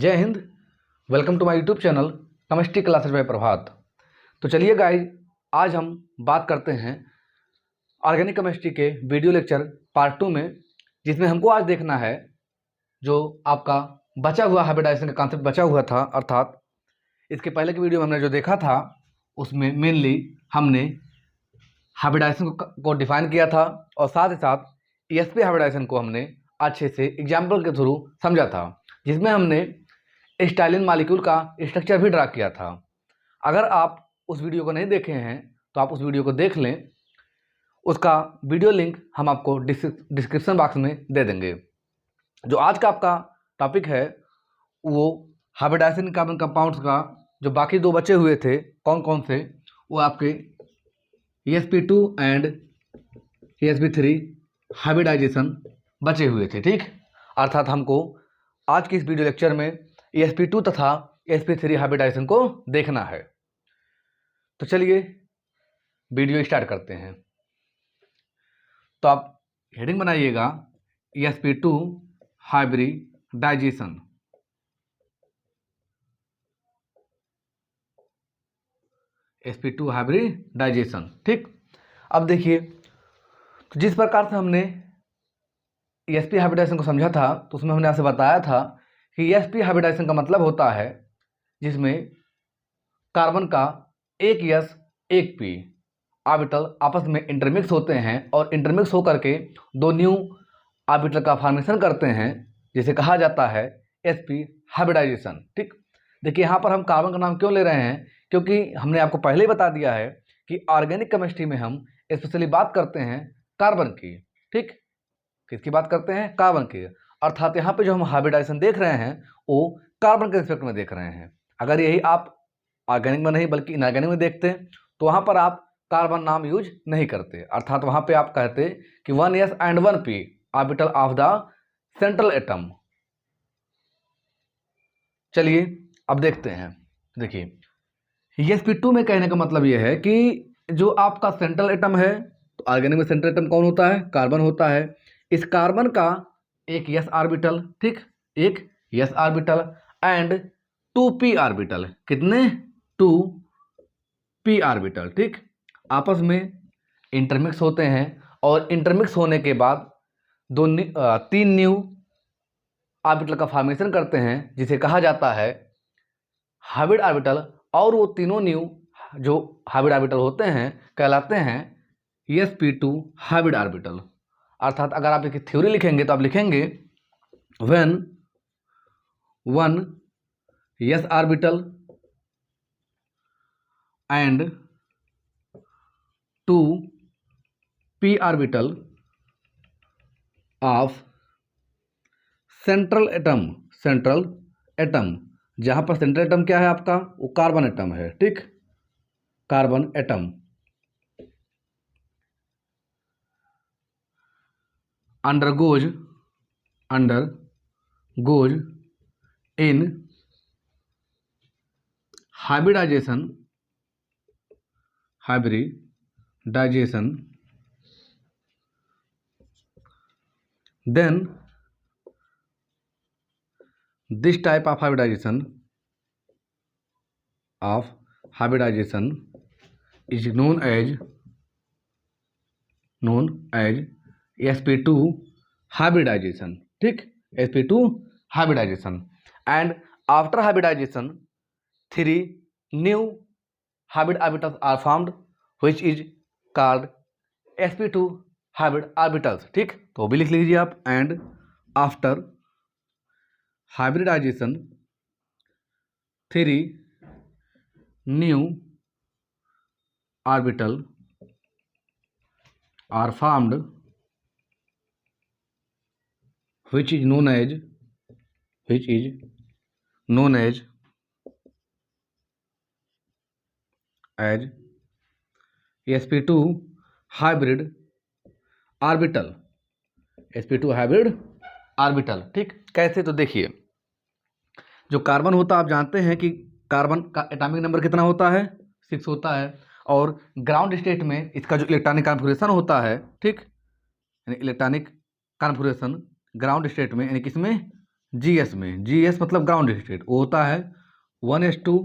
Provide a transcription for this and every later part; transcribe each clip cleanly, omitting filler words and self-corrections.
जय Hind. Welcome to my YouTube channel chemistry classes by Prabhat. तो चलिए गाइस, आज हम बात करते हैं ऑर्गेनिक केमिस्ट्री के वीडियो लेक्चर पार्ट 2 में, जिसमें हमको आज देखना है जो आपका बचा हुआ हाइब्रिडाइजेशन का कॉन्सेप्ट बचा हुआ था। अर्थात इसके पहले की वीडियो में हमने जो देखा था उसमें मेनली हमने हाइब्रिडाइजेशन को डिफाइन किया था और साथ ही साथ ESP हाइब्रिडाइजेशन को हमने अच्छे से एग्जाम्पल के थ्रू समझा था, जिसमें हमने स्टाइलिन मॉलिक्यूल का स्ट्रक्चर भी ड्रा किया था। अगर आप उस वीडियो को नहीं देखे हैं तो आप उस वीडियो को देख लें, उसका वीडियो लिंक हम आपको डिस्क्रिप्शन बॉक्स में दे देंगे। जो आज का आपका टॉपिक है वो हाइब्रिडाइजेशन कार्बन कंपाउंड्स का जो बाकी दो बचे हुए थे, कौन कौन से, वो आपके ESP2 एंड ESP3 हाइब्रिडाइजेशन बचे हुए थे। ठीक, अर्थात हमको आज की इस वीडियो लेक्चर में ESP2 तथा ESP3 हाइब्रिडाइजेशन को देखना है। तो चलिए वीडियो स्टार्ट करते हैं। तो आप हेडिंग बनाइएगा ESP2 हाइब्रिडाइजेशन। ESP2 hybridisation. ठीक, अब देखिए, तो जिस प्रकार से हमने ESP हाइब्रिडाइजेशन को समझा था तो उसमें हमने आपसे बताया था कि ESP हाइब्रिडाइजेशन का मतलब होता है जिसमें कार्बन का एक S एक P ऑर्बिटल आपस में इंटरमिक्स होते हैं और इंटरमिक्स होकर के दो न्यू ऑर्बिटल का फॉर्मेशन करते हैं, जिसे कहा जाता है SP हाइब्रिडाइजेशन। ठीक, देखिए यहाँ पर हम कार्बन का नाम क्यों ले रहे हैं, क्योंकि हमने आपको पहले ही बता दिया है कि ऑर्गेनिक केमिस्ट्री में हम स्पेशली बात करते हैं कार्बन की। ठीक, किसकी बात करते हैं? कार्बन की। अर्थात यहाँ पे जो हम हाइब्रिडाइजेशन देख रहे हैं वो कार्बन के रिस्पेक्ट में देख रहे हैं। अगर यही आप ऑर्गेनिक में नहीं बल्कि इनऑर्गेनिक में देखते तो वहाँ पर आप कार्बन नाम यूज नहीं करते। अर्थात वहाँ पे आप कहते कि 1s and 1p orbital of the central atom. चलिए अब देखते हैं। देखिए ESP2 में कहने का मतलब यह है कि जो आपका सेंट्रल एटम है, तो ऑर्गेनिक में सेंट्रल एटम कौन होता है? कार्बन होता है। इस कार्बन का एक s ऑर्बिटल, ठीक, एक s orbital and 2p orbital. कितने? 2p orbital. ठीक, आपस में इंटरमिक्स होते हैं और इंटरमिक्स होने के बाद तीन न्यू ऑर्बिटल का फॉर्मेशन करते हैं, जिसे कहा जाता है हाइब्रिड ऑर्बिटल। और वो तीनों न्यू जो हाइब्रिड ऑर्बिटल होते हैं कहलाते हैं ESP2 हाइब्रिड ऑर्बिटल। अर्थात अगर आप इसकी थ्योरी लिखेंगे तो आप लिखेंगे when 1 s orbital and 2 p orbital of central atom, जहां पर सेंट्रल एटम क्या है आपका? वो कार्बन एटम है। ठीक, carbon atom undergoes in hybridization then this type of hybridization is known as ESP2 hybridization. ठीक, ESP2 hybridization, and after hybridization 3 new hybrid orbitals are formed which is called SP2 hybrid orbitals. ठीक, तो भी लिख लीजिए आप। and after hybridization 3 new orbital are formed which is known as ESP2 hybrid orbital। SP2 hybrid orbital. ठीक, कैसे? तो देखिए, जो कार्बन होता है आप जानते हैं कि कार्बन का एटॉमिक नंबर कितना होता है? 6 होता है। और ग्राउंड स्टेट में इसका जो इलेक्ट्रॉनिक कॉन्फ़िगरेशन होता है, ठीक, यानी इलेक्ट्रॉनिक कॉन्फ़िगरेशन ग्राउंड स्टेट में, यानी किसमें? GS में, GS मतलब ग्राउंड स्टेट, वो होता है 1s2,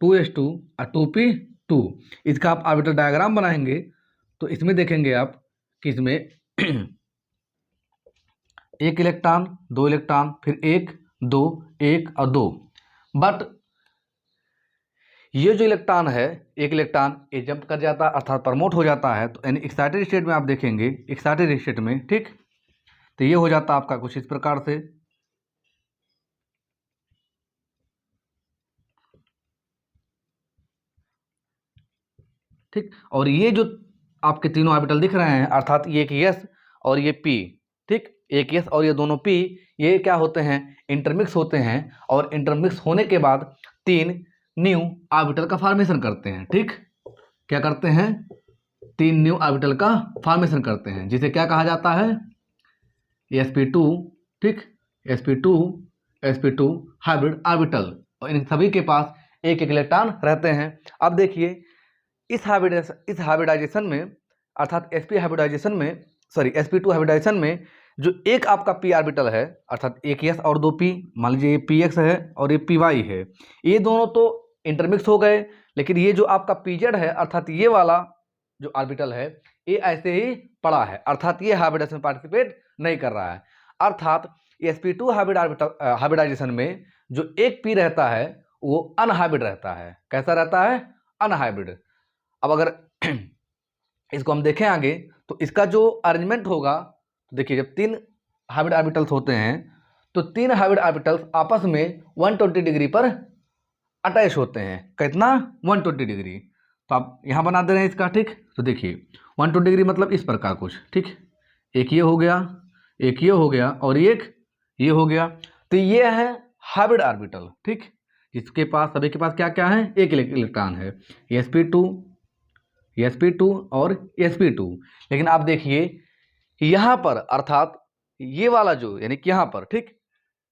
2s2 और 2p2। इसका आप ऑर्बिटल डायग्राम बनाएंगे तो इसमें देखेंगे आप कि इसमें एक इलेक्ट्रॉन, दो इलेक्ट्रॉन, फिर एक, दो, एक और दो। बट ये जो इलेक्ट्रॉन है, एक इलेक्ट्रॉन ये जंप कर जाता है अर्थात प्रमोट हो जाता है, तो यानी एक्साइटेड स्टेट में आप देखेंगे, एक्साइटेड स्टेट में, ठीक, तो ये हो जाता है आपका कुछ इस प्रकार से, ठीक। और ये जो आपके तीनों ऑर्बिटल दिख रहे हैं अर्थात ये एक S और ये P, ठीक, एक S और ये दोनों P, ये क्या होते हैं, इंटरमिक्स होते हैं, और इंटरमिक्स होने के बाद तीन न्यू ऑर्बिटल का फॉर्मेशन करते हैं, ठीक। क्या करते हैं, तीन न्यू ऑर्बिटल का फॉर्मेशन करते हैं, जिसे क्या कहा जाता है, sp2, ठीक, sp2, sp2 हाइब्रिड ऑर्बिटल। और इन सभी के पास एक एक इलेक्ट्रॉन रहते हैं। अब देखिए इस हाइब्रिडाइजेशन में अर्थात sp2 हाइब्रिडाइजेशन में जो एक आपका p ऑर्बिटल है अर्थात एक s और दो p, मान लीजिए ये px है और ये py है, ये दोनों तो इंटरमिक्स हो गए, लेकिन ये जो आपका pz है अर्थात ये वाला जो ऑर्बिटल है ये ऐसे ही पड़ा है, अर्थात ये हाइब्रिडाइजेशन में पार्टिसिपेट नहीं कर रहा है। अर्थात sp2 हाइब्रिडाइजेशन में जो एक p रहता है वो अनहाइब्रिड रहता है। कैसा रहता है, अनहाइब्रिड। अब अगर इसको हम देखें आगे तो इसका जो अरेंजमेंट होगा, तो देखिए जब तीन हाइब्रिड ऑर्बिटल्स होते हैं तो तीन हाइब्रिड ऑर्बिटल्स आपस में 120 डिग्री पर अटैच होते हैं। कितना, 120 डिग्री। तो आप यहाँ बना दे रहे हैं इसका, ठीक। तो देखिए 120 डिग्री मतलब इस प्रकार कुछ, ठीक, एक ये हो गया, एक ये हो गया और एक ये हो गया। तो ये है हाइब्रिड ऑर्बिटल, ठीक, जिसके पास सभी के पास क्या क्या है, एक इलेक्ट्रॉन है, sp2 और sp2। लेकिन आप देखिए यहाँ पर अर्थात ये वाला जो यानी कि यहाँ पर, ठीक,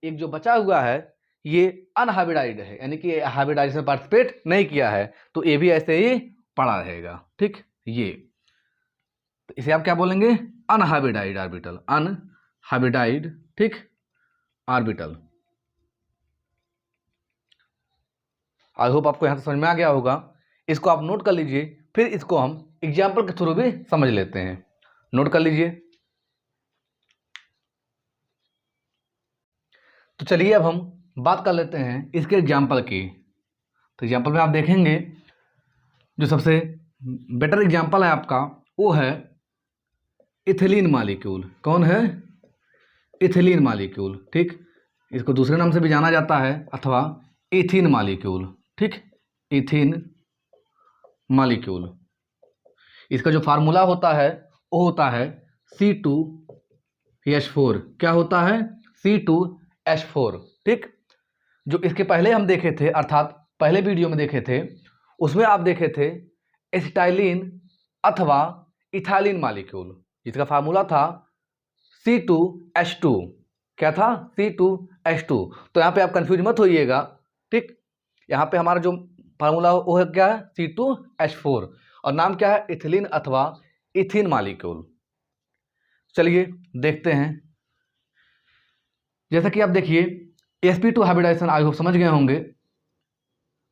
एक जो बचा हुआ है ये अनहाइब्रिडाइज्ड है, यानी कि हाइब्रिडाइजेशन पार्टिसिपेट नहीं किया है, तो ये भी ऐसे ही पड़ा रहेगा, ठीक। ये तो इसे आप क्या बोलेंगे, अनहाइब्रिडाइज्ड ऑर्बिटल, अनहाइब्रिडाइज्ड, ठीक, ऑर्बिटल। आई होप आपको यहाँ से समझ में आ गया होगा। इसको आप नोट कर लीजिए, फिर इसको हम एग्जाम्पल के थ्रू भी समझ लेते हैं। नोट कर लीजिए। तो चलिए अब हम बात कर लेते हैं इसके एग्जाम्पल की। तो एग्जाम्पल में आप देखेंगे जो सबसे बेटर एग्जाम्पल है आपका वो है इथिलीन मॉलिक्यूल। कौन है, इथिलीन मॉलिक्यूल, ठीक। इसको दूसरे नाम से भी जाना जाता है अथवा इथिन मॉलिक्यूल, ठीक, इथिन मॉलिक्यूल। इसका जो फार्मूला होता है वो होता है C2H4। क्या होता है, C2H4, ठीक। जो इसके पहले हम देखे थे अर्थात पहले वीडियो में देखे थे उसमें आप देखे थे एसिटाइलिन अथवा इथाइलिन मॉलिक्यूल, जिसका फार्मूला था C2H2। क्या था, C2H2। तो यहाँ पे आप कंफ्यूज मत होइएगा, ठीक। यहाँ पे हमारा जो फार्मूला वो है क्या है, C2H4, और नाम क्या है, इथिलीन अथवा इथिन मॉलिक्यूल। चलिए देखते हैं। जैसा कि आप देखिए sp2 हाइब्रिडाइजेशन आई होप समझ गए होंगे।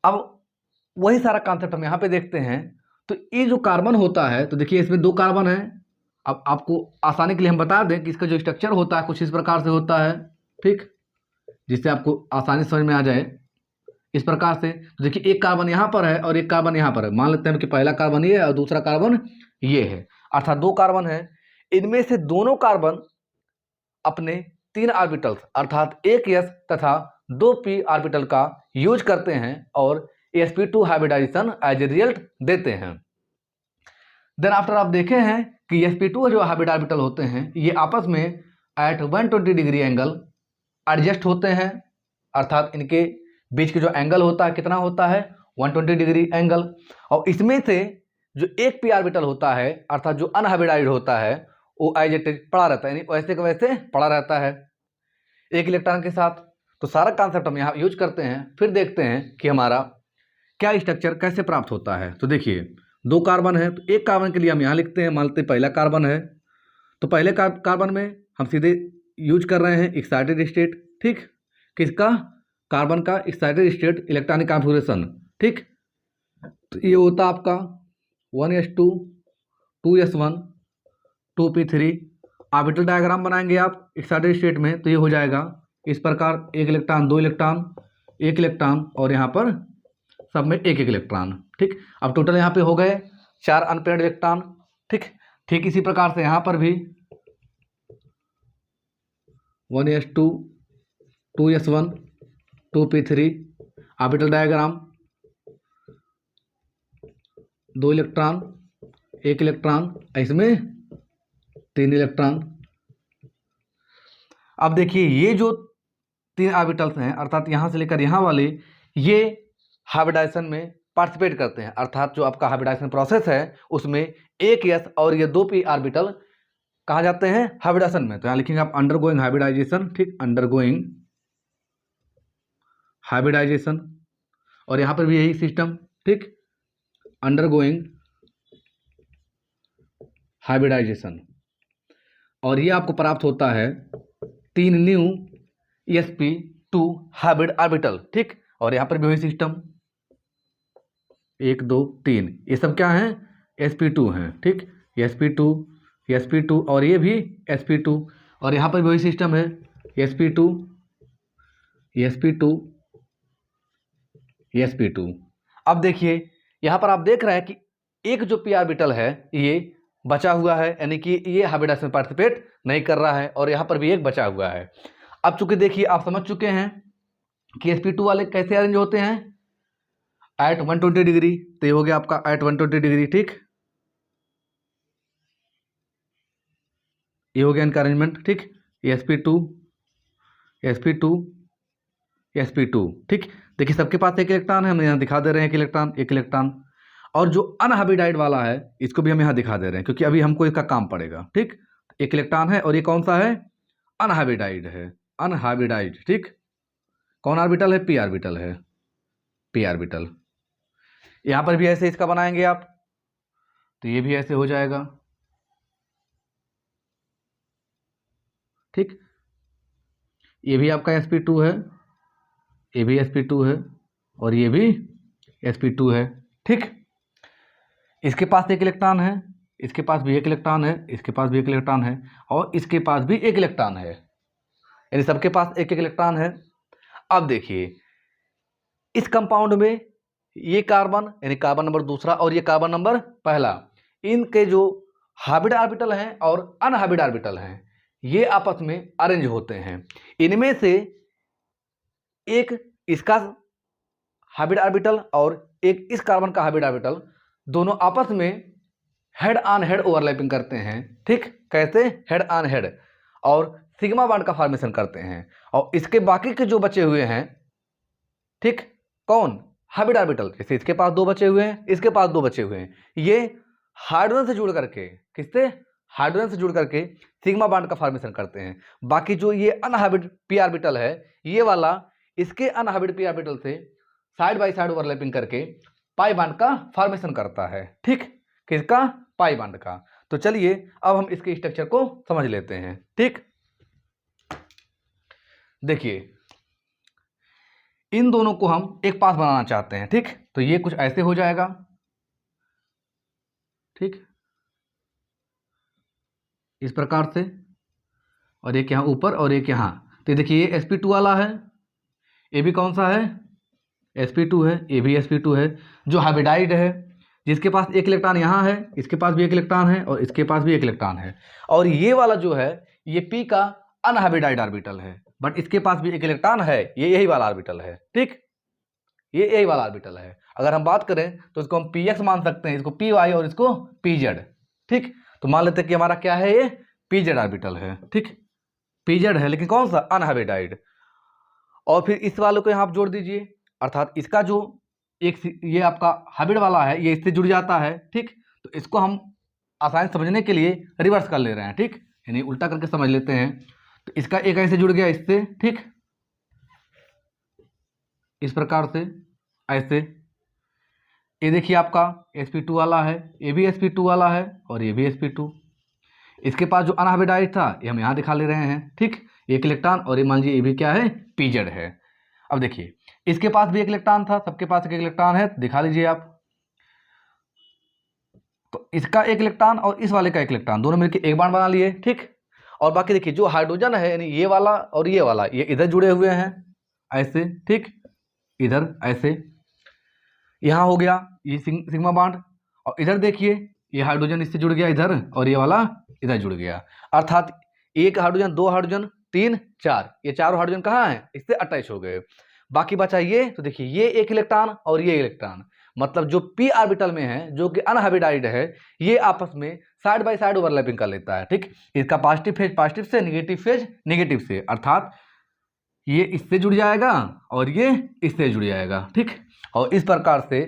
अब वही सारा कॉन्सेप्ट हम यहाँ पे देखते हैं। तो ये जो कार्बन होता है, तो देखिए इसमें दो कार्बन है। अब आपको आसानी के लिए हम बता दें कि इसका जो स्ट्रक्चर होता है कुछ इस प्रकार से होता है, ठीक, जिससे आपको आसानी से समझ में आ जाए इस प्रकार से। तो देखिए एक कार्बन यहाँ पर है और एक कार्बन यहाँ पर है। मान लेते हैं कि पहला कार्बन ये है और दूसरा कार्बन ये है, अर्थात दो कार्बन है। इनमें से दोनों कार्बन अपने तीन ऑर्बिटल्स अर्थात एक s तथा दो p ऑर्बिटल का यूज करते हैं और sp2 hybridisation as a result देते हैं। देन आफ्टर आप देखे हैं कि sp2 जो हाइब्रिड ऑर्बिटल होते हैं ये आपस में एट 120 डिग्री एंगल एडजस्ट होते हैं, अर्थात इनके बीच के जो एंगल होता है कितना होता है, 120 डिग्री एंगल। और इसमें से जो एक p ऑर्बिटल होता है अर्थात जो अनहाइब्रिडाइज्ड होता है वो एज इट इज पड़ा रहता है, यानी वैसे का वैसे पड़ा रहता है एक इलेक्ट्रॉन के साथ। तो सारा कॉन्सेप्ट हम यहाँ यूज करते हैं, फिर देखते हैं कि हमारा क्या स्ट्रक्चर कैसे प्राप्त होता है। तो देखिए दो कार्बन है, तो एक कार्बन के लिए हम यहाँ लिखते हैं, मान लेते हैं पहला कार्बन है, तो पहले कार्बन में हम सीधे यूज कर रहे हैं एक्साइटेड स्टेट, ठीक। किसका, कार्बन का एक्साइटेड स्टेट इलेक्ट्रॉनिक कॉन्फ़िगरेशन। ठीक, तो ये होता आपका 1s2 2s1 2p3। Orbital diagram बनाएंगे आप एक्साइटेड स्टेट में तो ये हो जाएगा इस प्रकार, 1 इलेक्ट्रॉन 2 इलेक्ट्रॉन 1 इलेक्ट्रॉन और यहाँ पर सब में 1 1 इलेक्ट्रॉन। ठीक, अब टोटल यहाँ पे हो गए 4 अनपेयर्ड इलेक्ट्रॉन। ठीक इसी प्रकार से यहाँ पर भी 1s2 2s1 2p3 orbital diagram, 2 electron 1 electron, इसमें 3 इलेक्ट्रॉन। अब देखिए ये जो 3 ऑर्बिटल्स हैं अर्थात यहाँ से लेकर यहाँ वाले, ये हाइब्रिडाइजेशन में पार्टिसिपेट करते हैं, अर्थात जो आपका हाइब्रिडाइजेशन प्रोसेस है उसमें 1 s और ये 2p ऑर्बिटल कहाँ जाते हैं, हाइब्रिडाइजेशन में। तो यहाँ लिखेंगे आप अंडरगोइंग हाइब्रिडाइजेशन। ठीक, अंडरगोइंग हाइब्रिडाइजेशन, और यहाँ पर भी यही सिस्टम। ठीक, अंडरगोइंग हाइब्रिडाइजेशन, और ये आपको प्राप्त होता है 3 न्यू sp2 हाइब्रिड ऑर्बिटल। ठीक, और यहाँ पर भी वही सिस्टम 1 2 3, ये सब क्या हैं, sp2 हैं। ठीक, sp2 और ये भी sp2, और यहाँ पर भी वही सिस्टम है sp2 sp2। अब देखिए यहाँ पर आप देख रहे हैं कि एक जो p ऑर्बिटल है ये बचा हुआ है, यानी कि ये हाइब्रिडाइजेशन में पार्टिसिपेट नहीं कर रहा है, और यहाँ पर भी एक बचा हुआ है। अब चूंकि देखिए आप समझ चुके हैं कि sp2 वाले कैसे अरेंज होते हैं, एट 120 डिग्री। तो ये हो गया आपका एट 120 डिग्री। ठीक, ये हो गया इनका अरेंजमेंट। ठीक, sp2 sp2। ठीक, देखिए सबके पास 1 इलेक्ट्रॉन है, हम यहाँ दिखा दे रहे हैं 1 इलेक्ट्रॉन, और जो अनहाइब्रिडाइड वाला है इसको भी हम यहाँ दिखा दे रहे हैं क्योंकि अभी हमको इसका काम पड़ेगा। ठीक, 1 इलेक्ट्रॉन है और ये कौन सा है, अनहाइब्रिडाइड है, अनहाइब्रिडाइड। ठीक, कौन ऑर्बिटल है, p ऑर्बिटल है, p ऑर्बिटल। यहाँ पर भी ऐसे इसका बनाएंगे आप, तो ये भी ऐसे हो जाएगा। ठीक, ये भी आपका sp2 है, ये भी sp2 है, और ये भी sp2 है। ठीक, इसके पास 1 इलेक्ट्रॉन है, इसके पास भी 1 इलेक्ट्रॉन है, इसके पास भी 1 इलेक्ट्रॉन है, और इसके पास भी 1 इलेक्ट्रॉन है, यानी सबके पास 1 1 इलेक्ट्रॉन है। अब देखिए इस कंपाउंड में ये कार्बन यानी कार्बन नंबर दूसरा और ये कार्बन नंबर पहला, इनके जो हाइब्रिड ऑर्बिटल हैं और अनहाइब्रिड ऑर्बिटल हैं ये आपस में अरेंज होते हैं। इनमें से एक इसका हाइब्रिड ऑर्बिटल और एक इस कार्बन का हाइब्रिड ऑर्बिटल दोनों आपस में हेड ऑन हेड ओवरलैपिंग करते हैं। ठीक, कैसे, हेड ऑन हेड, और सिग्मा बॉन्ड का फॉर्मेशन करते हैं। और इसके बाकी के जो बचे हुए हैं, ठीक, कौन, हाइब्रिड ऑर्बिटल, जैसे इसके पास 2 बचे हुए हैं, इसके पास 2 बचे हुए हैं, ये हाइड्रोजन से जुड़ करके, किससे, हाइड्रोजन से जुड़ करके सिग्मा बॉन्ड का फॉर्मेशन करते हैं। बाकी जो ये अनहाइब्रिड p ऑर्बिटल है ये वाला इसके अनहाइब्रिड p ऑर्बिटल से साइड बाय साइड ओवरलैपिंग करके पाई बॉन्ड का फॉर्मेशन करता है। ठीक, किसका, पाई बॉन्ड का। तो चलिए अब हम इसके स्ट्रक्चर को समझ लेते हैं। ठीक, देखिए इन दोनों को हम एक पास बनाना चाहते हैं। ठीक, तो ये कुछ ऐसे हो जाएगा। ठीक, इस प्रकार से, और एक यहाँ ऊपर और एक यहाँ। तो देखिए ये sp2 वाला है, ये भी कौन सा है, sp2 है, ये भी sp2 है, जो हाइब्रिडाइड है, जिसके पास 1 इलेक्ट्रॉन यहाँ है, इसके पास भी 1 इलेक्ट्रॉन है, और इसके पास भी 1 इलेक्ट्रॉन है। और ये वाला जो है ये p का अनहाइब्रिडाइड ऑर्बिटल है, बट इसके पास भी 1 इलेक्ट्रॉन है, ये यही वाला ऑर्बिटल है। ठीक, ये यही वाला ऑर्बिटल है। अगर हम बात करें तो इसको हम px मान सकते हैं, इसको py और इसको pz। ठीक, तो मान लेते हैं कि हमारा क्या है, ये pz ऑर्बिटल है। ठीक, pz है, लेकिन कौन सा, अनहाइब्रिडाइड। और फिर इस वाले को यहाँ आप जोड़ दीजिए, अर्थात इसका जो एक ये आपका हाइब्रिड वाला है ये इससे जुड़ जाता है। ठीक, तो इसको हम आसानी समझने के लिए रिवर्स कर ले रहे हैं। ठीक, यानी उल्टा करके समझ लेते हैं। तो इसका एक ऐसे जुड़ गया इससे, ठीक, इस प्रकार से ऐसे। ये देखिए आपका sp2 वाला है, ये भी sp2 वाला है, और ये भी sp2। इसके पास जो अनहाइब्रिडाइड था ये हम यहाँ दिखा ले रहे हैं। ठीक, एक इलेक्ट्रॉन, और ये मान लीजिए ये भी क्या है, pz है। अब देखिए इसके पास भी एक इलेक्ट्रॉन था, सबके पास एक इलेक्ट्रॉन है, दिखा लीजिए आप। तो इसका एक इलेक्ट्रॉन और इस वाले का एक इलेक्ट्रॉन, दोनों मिलकर एक बार बना लिए, ठीक। और बाकी देखिए जो हाइड्रोजन है यानी ये वाला और ये वाला, ये इधर जुड़े हुए हैं ऐसे, ठीक, इधर ऐसे, यहाँ हो गया ये सिग्मा बॉन्ड, और इधर देखिए ये हाइड्रोजन इससे जुड़ गया इधर, और ये वाला इधर जुड़ गया, अर्थात एक हाइड्रोजन, दो हाइड्रोजन, तीन, चार, ये चारों हाइड्रोजन कहाँ है, इससे अटैच हो गए। बाकी बचा ये, तो देखिए ये एक इलेक्ट्रॉन और ये इलेक्ट्रॉन, मतलब जो p ऑर्बिटल में है जो कि अनहाइब्रिडाइज्ड है, ये आपस में साइड बाय साइड ओवरलैपिंग कर लेता है, ठीक। इसका पॉजिटिव फेज पॉजिटिव से, नेगेटिव फेज नेगेटिव से, अर्थात ये इससे जुड़ जाएगा और ये इससे जुड़ जाएगा, ठीक। और इस प्रकार से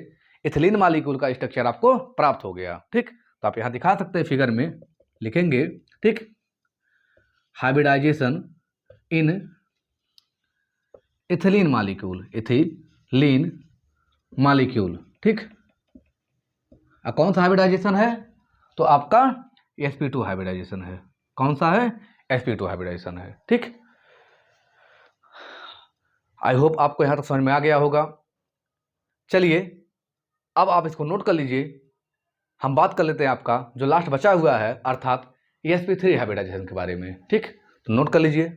इथिलीन मॉलिक्यूल का स्ट्रक्चर आपको प्राप्त हो गया, ठीक। तो आप यहाँ दिखा सकते हैं, फिगर में लिखेंगे, ठीक, हाइब्रिडाइजेशन इन इथिलीन मॉलिक्यूल, इथिलीन मॉलिक्यूल, ठीक। कौन सा हाइब्रिडाइजेशन है, तो आपका sp2 हाइब्रिडाइजेशन है। कौन सा है, sp2 हाइब्रिडाइजेशन है, ठीक। आई होप आपको यहाँ तक समझ में आ गया होगा। चलिए अब आप इसको नोट कर लीजिए, हम बात कर लेते हैं आपका जो लास्ट बचा हुआ है, अर्थात sp3 हाइब्रिडाइजेशन के बारे में, ठीक। तो नोट कर लीजिए।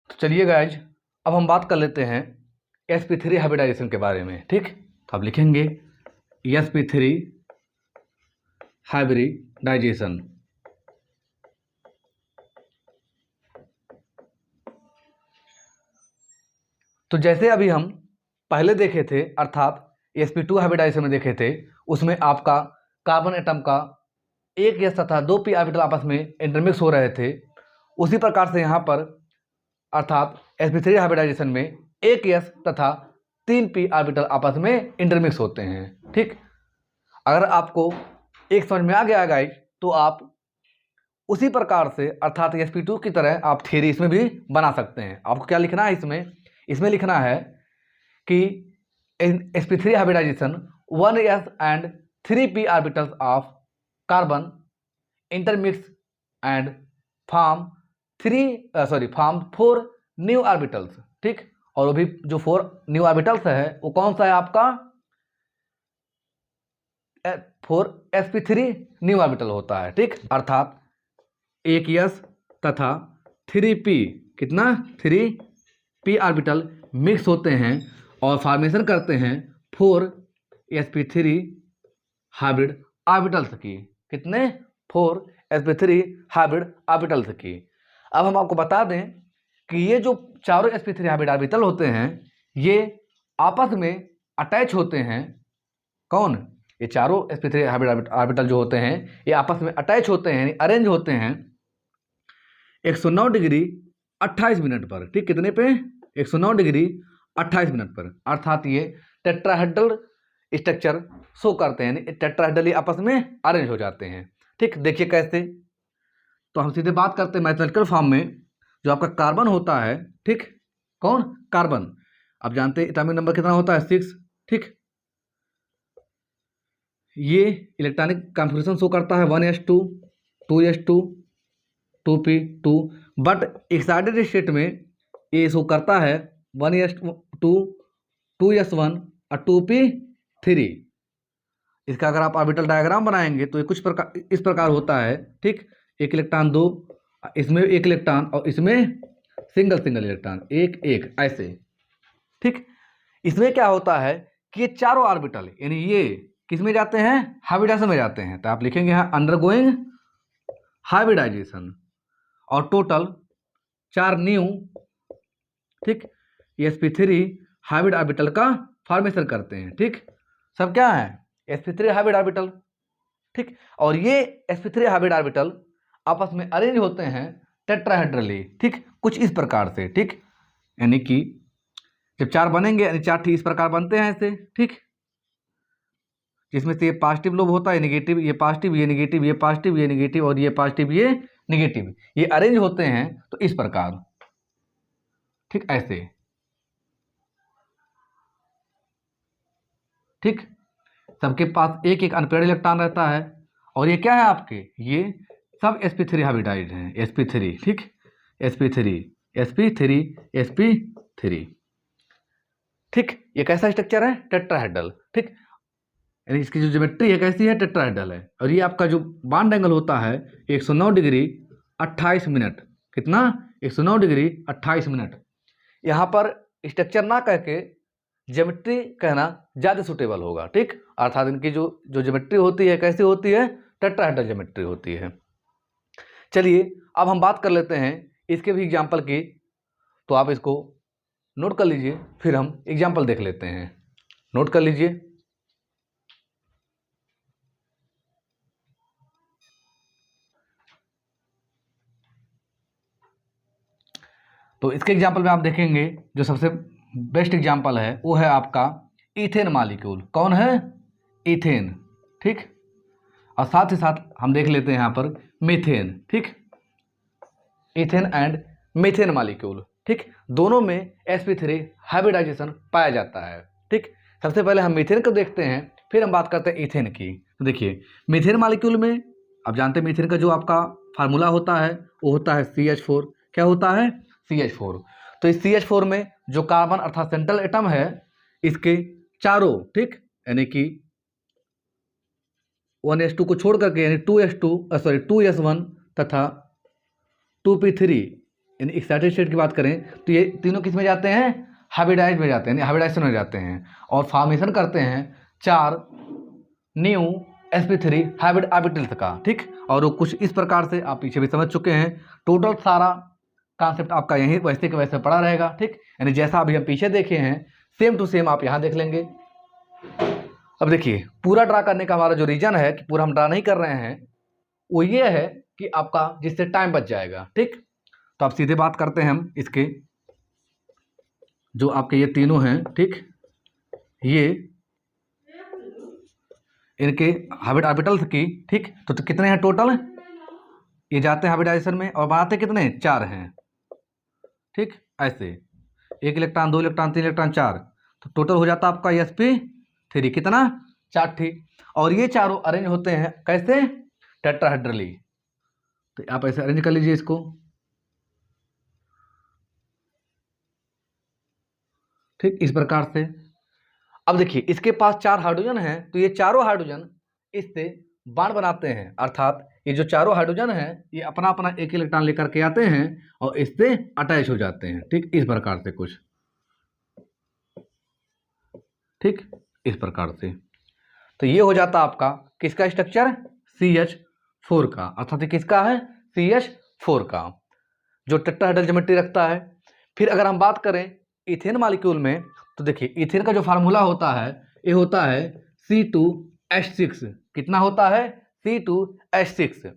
तो चलिए गाइज अब हम बात कर लेते हैं sp3 हाइब्रिडाइजेशन के बारे में, ठीक। तो आप लिखेंगे sp3 हाइब्रिडाइजेशन। तो जैसे अभी हम पहले देखे थे, अर्थात sp2 हाइब्रिडाइजेशन में देखे थे, उसमें आपका कार्बन एटम का एक s तथा दो p ऑर्बिटल आपस में इंटरमिक्स हो रहे थे। उसी प्रकार से यहाँ पर अर्थात sp3 हाइब्रिडाइजेशन में एक s तथा तीन p ऑर्बिटल आपस में इंटरमिक्स होते हैं, ठीक। अगर आपको एक समझ में आ गया गाइस, तो आप उसी प्रकार से अर्थात sp2 की तरह आप थ्योरी इसमें भी बना सकते हैं। आपको क्या लिखना है इसमें लिखना है कि sp3 hybridisation 1s and 3p orbitals of carbon intermix and form form 4 new orbitals, ठीक। और वो भी जो 4 न्यू ऑर्बिटल्स है वो कौन सा है आपका 4 sp3 न्यू ऑर्बिटल होता है, ठीक। अर्थात एक s तथा 3p, कितना 3p ऑर्बिटल मिक्स होते हैं और फॉर्मेशन करते हैं 4 sp3 हाइब्रिड ऑर्बिटल्स की। कितने, 4 sp3 हाइब्रिड ऑर्बिटल्स की। अब हम आपको बता दें कि ये जो चारों sp3 हाइब्रिड ऑर्बिटल होते हैं ये आपस में अटैच होते हैं। कौन, ये चारों sp3 हाइब्रिड ऑर्बिटल जो होते हैं ये आपस में अटैच होते हैं, अरेंज होते हैं 109 डिग्री 28 मिनट पर, ठीक। कितने पे, 109 डिग्री 28 मिनट पर, अर्थात ये टेट्राहेड्रल स्ट्रक्चर शो करते हैं, टेट्राहेड्रल आपस में अरेंज हो जाते हैं, ठीक। देखिए कैसे, तो हम सीधे बात करते हैं मैथमेटिकल फॉर्म में। जो आपका कार्बन होता है, ठीक, कौन, कार्बन, आप जानते हैं एटॉमिक नंबर कितना होता है, 6, ठीक। ये इलेक्ट्रॉनिक कॉन्फ़िगरेशन शो करता है 1s2 2s2 2p2, but excited state में ये शो करता है 1s2 2s1 और 2p3। इसका अगर आप ऑर्बिटल डायग्राम बनाएंगे तो ये कुछ प्रकार इस प्रकार होता है, ठीक। एक इलेक्ट्रॉन दो, इसमें एक इलेक्ट्रॉन और इसमें सिंगल इलेक्ट्रॉन, एक एक ऐसे, ठीक। इसमें क्या होता है कि ये चारों ऑर्बिटल यानी ये किस में जाते हैं, हाइब्रिडाइजेशन में जाते हैं। तो आप लिखेंगे यहाँ अंडरगोइंग हाइब्रिडाइजेशन, और टोटल 4 न्यू, ठीक, sp3 हाइब्रिड ऑर्बिटल का फॉर्मेशन करते हैं, ठीक। सब क्या है, sp3 हाइब्रिड ऑर्बिटल, ठीक। और ये sp3 हाइब्रिड ऑर्बिटल आपस में अरेंज होते हैं टेट्राहेड्रली, ठीक, कुछ इस प्रकार से, ठीक। यानी कि जब 4 बनेंगे यानी 4 ठीक इस प्रकार बनते हैं ऐसे, ठीक। जिसमें से ये पॉजिटिव लोब होता है, नेगेटिव, ये पॉजिटिव, ये नेगेटिव, ये पॉजिटिव, ये नेगेटिव, और ये पॉजिटिव, ये नेगेटिव, ये अरेंज होते हैं तो इस प्रकार, ठीक, ऐसे, ठीक। सबके पास एक एक अनपेयर्ड इलेक्ट्रॉन रहता है। और ये क्या है आपके, ये सब sp3 हाइब्रिडाइड हैं, sp3, ठीक, sp3 sp3 sp3, ठीक। ये कैसा स्ट्रक्चर है, टेट्राहेड्रल, ठीक, यानी इसकी जो ज्योमेट्री है कैसी है, टेट्राहेड्रल है। और ये आपका जो बॉन्ड एंगल होता है 109 डिग्री 28 मिनट, कितना, 109 डिग्री 28 मिनट। यहाँ पर स्ट्रक्चर ना कह के ज्योमेट्री कहना ज़्यादा सुटेबल होगा, ठीक। अर्थात इनकी जो ज्योमेट्री होती है कैसी होती है, टेट्राहेड्रल ज्योमेट्री होती है। चलिए अब हम बात कर लेते हैं इसके भी एग्जाम्पल की, तो आप इसको नोट कर लीजिए, फिर हम एग्जाम्पल देख लेते हैं। नोट कर लीजिए। तो इसके एग्जाम्पल में आप देखेंगे जो सबसे बेस्ट एग्जाम्पल है वो है आपका इथेन मॉलिक्यूल। कौन है, इथेन, ठीक। और साथ ही साथ हम देख लेते हैं यहाँ पर मीथेन, ठीक, इथेन एंड मीथेन मॉलिक्यूल, ठीक। दोनों में sp3 हाइब्रिडाइजेशन पाया जाता है, ठीक। सबसे पहले हम मीथेन को देखते हैं, फिर हम बात करते हैं इथेन की। तो देखिए मीथेन मॉलिक्यूल में आप जानते हैं मीथेन का जो आपका फार्मूला होता है वो होता है CH4। क्या होता है, CH4। तो इस CH4 में जो कार्बन अर्थात सेंट्रल एटम है इसके चारों, ठीक, यानी कि 1s2 को छोड़ करके यानी 2s1 तथा 2p3 यानी एक्साइटेड स्टेट की बात करें तो ये तीनों किस में जाते हैं, हाइब्रिडाइज में जाते हैं, यानी हाइब्रिडाइजेशन में जाते हैं और फॉर्मेशन करते हैं 4 न्यू sp3 हाइब्रिड ऑर्बिटल्स का, ठीक। और वो कुछ इस प्रकार से आप पीछे भी समझ चुके हैं। टोटल सारा कॉन्सेप्ट आपका यहीं वैसे के वैसे पड़ा रहेगा, ठीक। यानी जैसा अभी हम पीछे देखे हैं सेम टू सेम आप यहाँ देख लेंगे। अब देखिए पूरा ड्रा करने का हमारा जो रीजन है कि पूरा हम ड्रा नहीं कर रहे हैं वो ये है कि आपका जिससे टाइम बच जाएगा, ठीक। तो आप सीधे बात करते हैं हम इसके, जो आपके ये तीनों हैं, ठीक, ये इनके हाइब्रिड ऑर्बिटल्स की, ठीक। तो कितने हैं टोटल, ये जाते हैं हाइब्रिडाइजेशन में और बनाते कितने, 4 हैं, ठीक। ऐसे 1 इलेक्ट्रॉन 2 इलेक्ट्रॉन 3 इलेक्ट्रॉन 4, तो टोटल हो जाता है आपका sp3 कितना, 4 ठीक। और ये चारों अरेंज होते हैं कैसे, टेट्राहेड्रली। तो आप ऐसे अरेंज कर लीजिए इसको, ठीक, इस प्रकार से। अब देखिए इसके पास 4 हाइड्रोजन हैं तो ये चारों हाइड्रोजन इससे बांड बनाते हैं, अर्थात ये जो चारों हाइड्रोजन हैं ये अपना अपना 1 इलेक्ट्रॉन लेकर के आते हैं और इससे अटैच हो जाते हैं, ठीक, इस प्रकार से कुछ, ठीक, इस प्रकार से। तो ये हो जाता आपका किसका स्ट्रक्चर, CH4 का, अर्थात ये किसका है, CH4 का, जो टेट्राहेड्रल ज्योमेट्री रखता है। फिर अगर हम बात करें इथेन मॉलिक्यूल में तो देखिए इथेन का जो फार्मूला होता है ये होता है C2H6। कितना होता है, C2H6।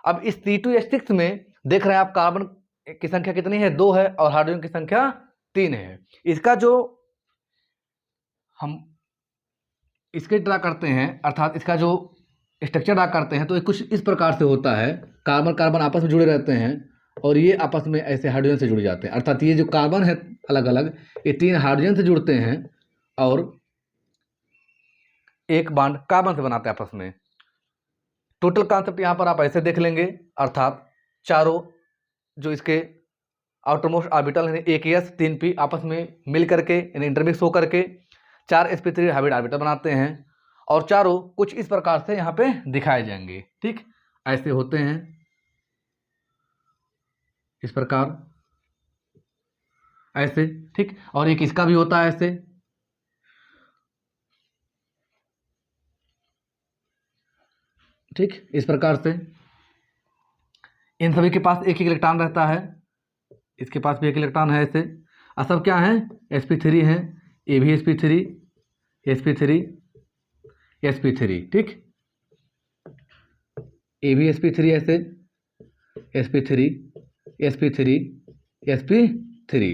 अब इस C2H6 में देख रहे हैं आप कार्बन की संख्या कितनी है, 2 है और हाइड्रोजन की संख्या 3 है। इसका जो हम इसके ड्रा करते हैं अर्थात इसका जो स्ट्रक्चर ड्रा करते हैं तो ये कुछ इस प्रकार से होता है। कार्बन कार्बन आपस में जुड़े रहते हैं और ये आपस में ऐसे हाइड्रोजन से जुड़ जाते हैं, अर्थात ये जो कार्बन है अलग अलग ये 3 हाइड्रोजन से जुड़ते हैं और एक बॉन्ड कार्बन से बनाते हैं आपस में। टोटल कॉन्सेप्ट यहाँ पर आप ऐसे देख लेंगे, अर्थात चारों जो इसके आउटरमोस्ट ऑर्बिटल है 1s 3p आपस में मिल करके यानी इंटरमिक्स हो करके 4 sp3 हाइब्रिड ऑर्बिटल बनाते हैं और चारों कुछ इस प्रकार से यहाँ पे दिखाए जाएंगे, ठीक, ऐसे होते हैं इस प्रकार ऐसे, ठीक। और एक इसका भी होता है ऐसे, ठीक, इस प्रकार से। इन सभी के पास एक ही इलेक्ट्रॉन रहता है, इसके पास भी एक इलेक्ट्रॉन है ऐसे। और सब क्या है, sp3 है, ये भी sp3 sp3 sp3, ठीक, ये भी sp3 ऐसे sp3 sp3 sp3।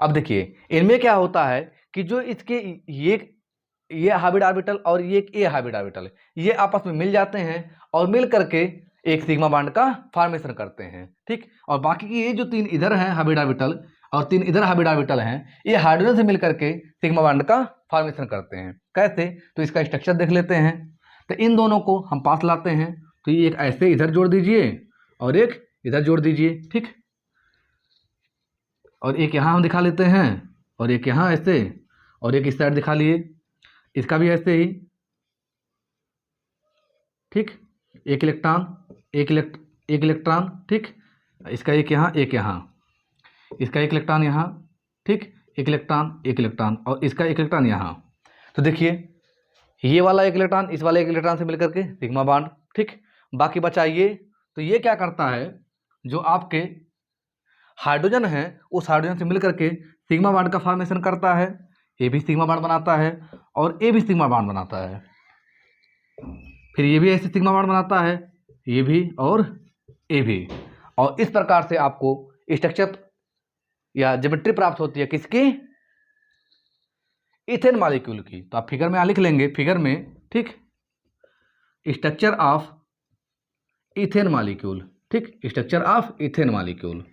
अब देखिए इनमें क्या होता है कि जो इसके ये हाइब्रिड ऑर्बिटल और ये हाइब्रिड ऑर्बिटल ये आपस में मिल जाते हैं और मिल करके एक सिग्मा बॉन्ड का फॉर्मेशन करते हैं, ठीक। और बाकी की ये जो 3 इधर हैं हाइब्रिड ऑर्बिटल और 3 इधर हाइब्रिड ऑर्बिटल हैं ये हाइड्रोजन से मिल करके सिग्मा बॉन्ड का फॉर्मेशन करते हैं। कैसे? तो इसका स्ट्रक्चर देख लेते हैं। तो इन दोनों को हम पास लाते हैं, तो ये एक ऐसे इधर जोड़ दीजिए और एक इधर जोड़ दीजिए, ठीक। और एक यहाँ हम दिखा लेते हैं और एक यहाँ ऐसे, और एक इस साइड दिखा लिए, इसका भी ऐसे ही, ठीक। एक इलेक्ट्रॉन, ठीक। इसका एक यहाँ, एक यहाँ, इसका एक इलेक्ट्रॉन यहाँ, ठीक। एक इलेक्ट्रॉन और इसका एक इलेक्ट्रॉन यहाँ। तो देखिए ये वाला एक इलेक्ट्रॉन इस वाले एक इलेक्ट्रॉन से मिलकर के सिग्मा बॉन्ड, ठीक। बाकी बचा ये, तो ये क्या करता है, जो आपके हाइड्रोजन है उस हाइड्रोजन से मिलकर के सिग्मा बॉन्ड का फॉर्मेशन करता है। ये भी सिग्मा बॉन्ड बनाता है और ये भी सिग्मा बॉन्ड बनाता है। फिर ये भी ऐसे सिग्मा बॉन्ड बनाता है, ये भी और ये भी। और इस प्रकार से आपको स्ट्रक्चर या ज्योमेट्री प्राप्त होती है, किसकी? इथेन मॉलिक्यूल की। तो आप फिगर में लिख लेंगे, फिगर में, ठीक, स्ट्रक्चर ऑफ इथेन मॉलिक्यूल, ठीक, स्ट्रक्चर ऑफ इथेन मॉलिक्यूल।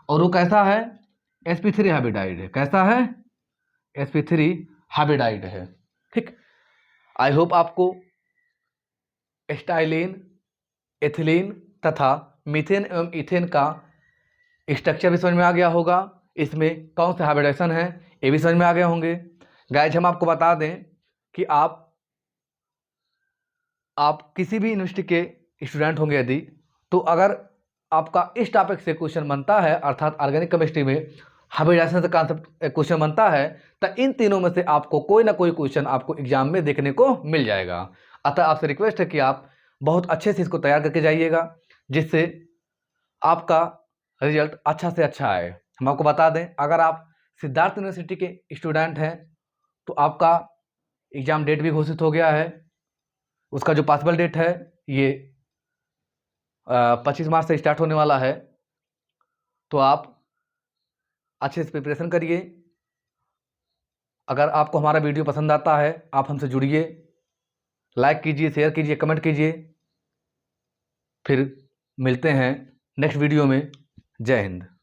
और वो कैसा है? sp3 हाइब्रिडाइड है। कैसा है? sp3 हाइब्रिडाइड है, ठीक। आई होप आपको स्टाइलिन, एथिलीन तथा मीथेन एवं इथेन का स्ट्रक्चर भी समझ में आ गया होगा। इसमें कौन से हाइब्रिडाइजेशन है ये भी समझ में आ गए होंगे। गाइज हम आपको बता दें कि आप किसी भी यूनिवर्सिटी के स्टूडेंट होंगे यदि, तो अगर आपका इस टॉपिक से क्वेश्चन बनता है, अर्थात ऑर्गेनिक केमिस्ट्री में हाइब्रिडाइजेशन से कॉन्सेप्ट क्वेश्चन बनता है, तो इन तीनों में से आपको कोई ना कोई क्वेश्चन आपको एग्जाम में देखने को मिल जाएगा। अतः आपसे रिक्वेस्ट है कि आप बहुत अच्छे से इसको तैयार करके जाइएगा, जिससे आपका रिजल्ट अच्छा से अच्छा आए। हम आपको बता दें, अगर आप सिद्धार्थ यूनिवर्सिटी के स्टूडेंट हैं तो आपका एग्ज़ाम डेट भी घोषित हो गया है। उसका जो पॉसिबल डेट है ये 25 मार्च से स्टार्ट होने वाला है। तो आप अच्छे से प्रिपरेशन करिए। अगर आपको हमारा वीडियो पसंद आता है, आप हमसे जुड़िए, लाइक कीजिए, शेयर कीजिए, कमेंट कीजिए। फिर मिलते हैं नेक्स्ट वीडियो में। जय हिंद।